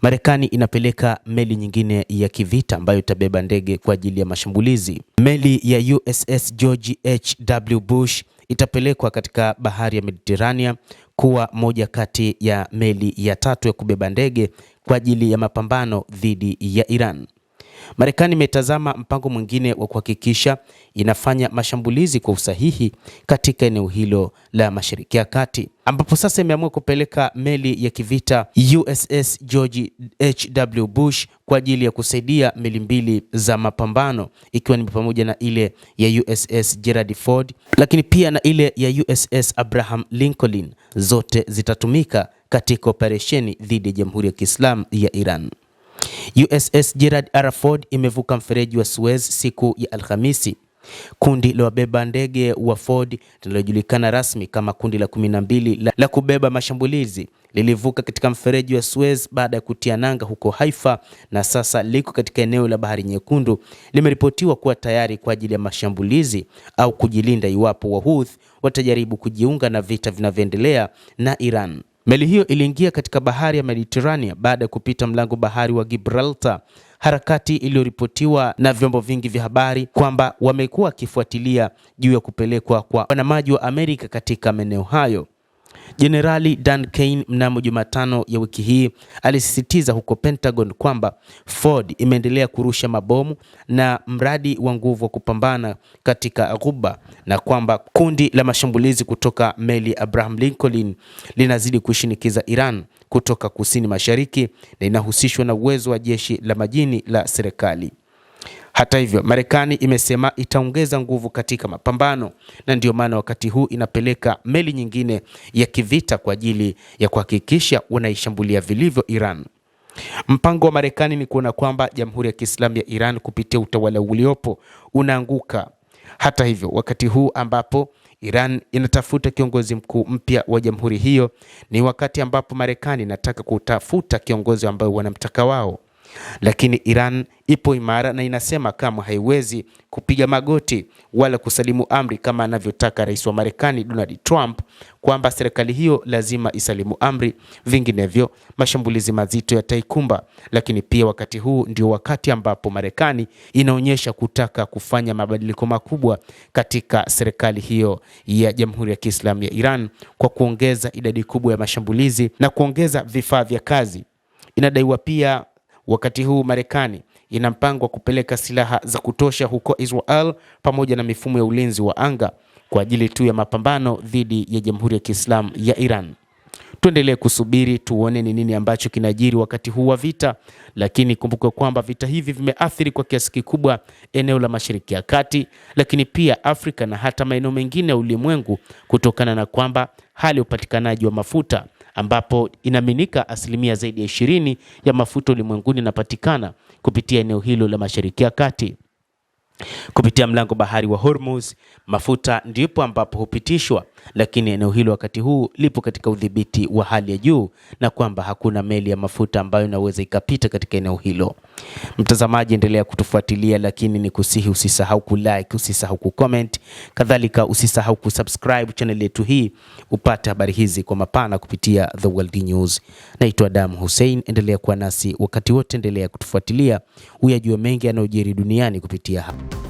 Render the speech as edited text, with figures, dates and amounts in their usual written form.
Marekani inapeleka meli nyingine ya kivita ambayo itabeba ndege kwa ajili ya mashambulizi. Meli ya USS George H.W. Bush itapelekwa katika bahari ya Mediterania kuwa moja kati ya meli ya 3 ya kubeba ndege kwa ajili ya mapambano dhidi ya Iran. Marekani imetazama mpango mwingine wa kuhakikisha inafanya mashambulizi kwa usahihi katika eneo hilo la Mashariki ya Kati, ambapo sasa imeamua kupeleka meli ya kivita USS George H.W. Bush kwa ajili ya kusaidia meli mbili za mapambano, ikiwa ni pamoja na ile ya USS Gerald Ford, lakini pia na ile ya USS Abraham Lincoln. Zote zitatumika katika operesheni dhidi ya Jamhuri ya Kiislamu ya Iran. USS Gerald R. Ford imevuka mfereji wa Suez siku ya Alhamisi. Kundi la wabeba ndege wa Ford linalojulikana rasmi kama kundi la 12 la kubeba mashambulizi lilivuka katika mfereji wa Suez baada ya kutia nanga huko Haifa na sasa liko katika eneo la Bahari Nyekundu. Limeripotiwa kuwa tayari kwa ajili ya mashambulizi au kujilinda iwapo Wahouthi watajaribu kujiunga na vita vinavyoendelea na Iran. Meli hiyo iliingia katika bahari ya Mediterania baada ya kupita mlango bahari wa Gibraltar, harakati iliyoripotiwa na vyombo vingi vya habari kwamba wamekuwa wakifuatilia juu ya kupelekwa kwa wanamaji wa Amerika katika maeneo hayo. Jenerali Dan Kane mnamo Jumatano ya wiki hii alisisitiza huko Pentagon kwamba Ford imeendelea kurusha mabomu na mradi wa nguvu wa kupambana katika Ghuba, na kwamba kundi la mashambulizi kutoka meli Abraham Lincoln linazidi kushinikiza Iran kutoka kusini mashariki na inahusishwa na uwezo wa jeshi la majini la serikali. Hata hivyo, Marekani imesema itaongeza nguvu katika mapambano, na ndio maana wakati huu inapeleka meli nyingine ya kivita kwa ajili ya kuhakikisha wanaishambulia vilivyo Iran. Mpango wa Marekani ni kuona kwamba Jamhuri ya Kiislamu ya Iran kupitia utawala uliopo unaanguka. Hata hivyo, wakati huu ambapo Iran inatafuta kiongozi mkuu mpya wa jamhuri hiyo, ni wakati ambapo Marekani inataka kutafuta kiongozi ambaye wanamtaka wao. Lakini Iran ipo imara na inasema kama haiwezi kupiga magoti wala kusalimu amri kama anavyotaka rais wa Marekani Donald Trump, kwamba serikali hiyo lazima isalimu amri, vinginevyo mashambulizi mazito yataikumba. Lakini pia wakati huu ndio wakati ambapo Marekani inaonyesha kutaka kufanya mabadiliko makubwa katika serikali hiyo ya Jamhuri ya Kiislamu ya Iran kwa kuongeza idadi kubwa ya mashambulizi na kuongeza vifaa vya kazi. Inadaiwa pia wakati huu Marekani ina mpango wa kupeleka silaha za kutosha huko Israel pamoja na mifumo ya ulinzi wa anga kwa ajili tu ya mapambano dhidi ya Jamhuri ya Kiislamu ya Iran. Tuendelee kusubiri tuone ni nini ambacho kinajiri wakati huu wa vita, lakini kumbuka kwamba vita hivi vimeathiri kwa kiasi kikubwa eneo la Mashariki ya Kati, lakini pia Afrika na hata maeneo mengine ya ulimwengu, kutokana na kwamba hali ya upatikanaji wa mafuta, ambapo inaaminika asilimia zaidi ya 20 ya mafuta ulimwenguni inapatikana kupitia eneo hilo la Mashariki ya Kati. Kupitia mlango bahari wa Hormuz, mafuta ndipo ambapo hupitishwa, lakini eneo hilo wakati huu lipo katika udhibiti wa hali ya juu, na kwamba hakuna meli ya mafuta ambayo inaweza ikapita katika eneo hilo. Mtazamaji, endelea kutufuatilia, lakini ni kusihi usisahau kulike, usisahau kucomment, kadhalika usisahau kusubscribe channel yetu hii upate habari hizi kwa mapana kupitia The World News. Naitwa Adam Hussein, endelea kuwa nasi wakati wote, endelea kutufuatilia uyajue mengi yanayojiri duniani kupitia hapa.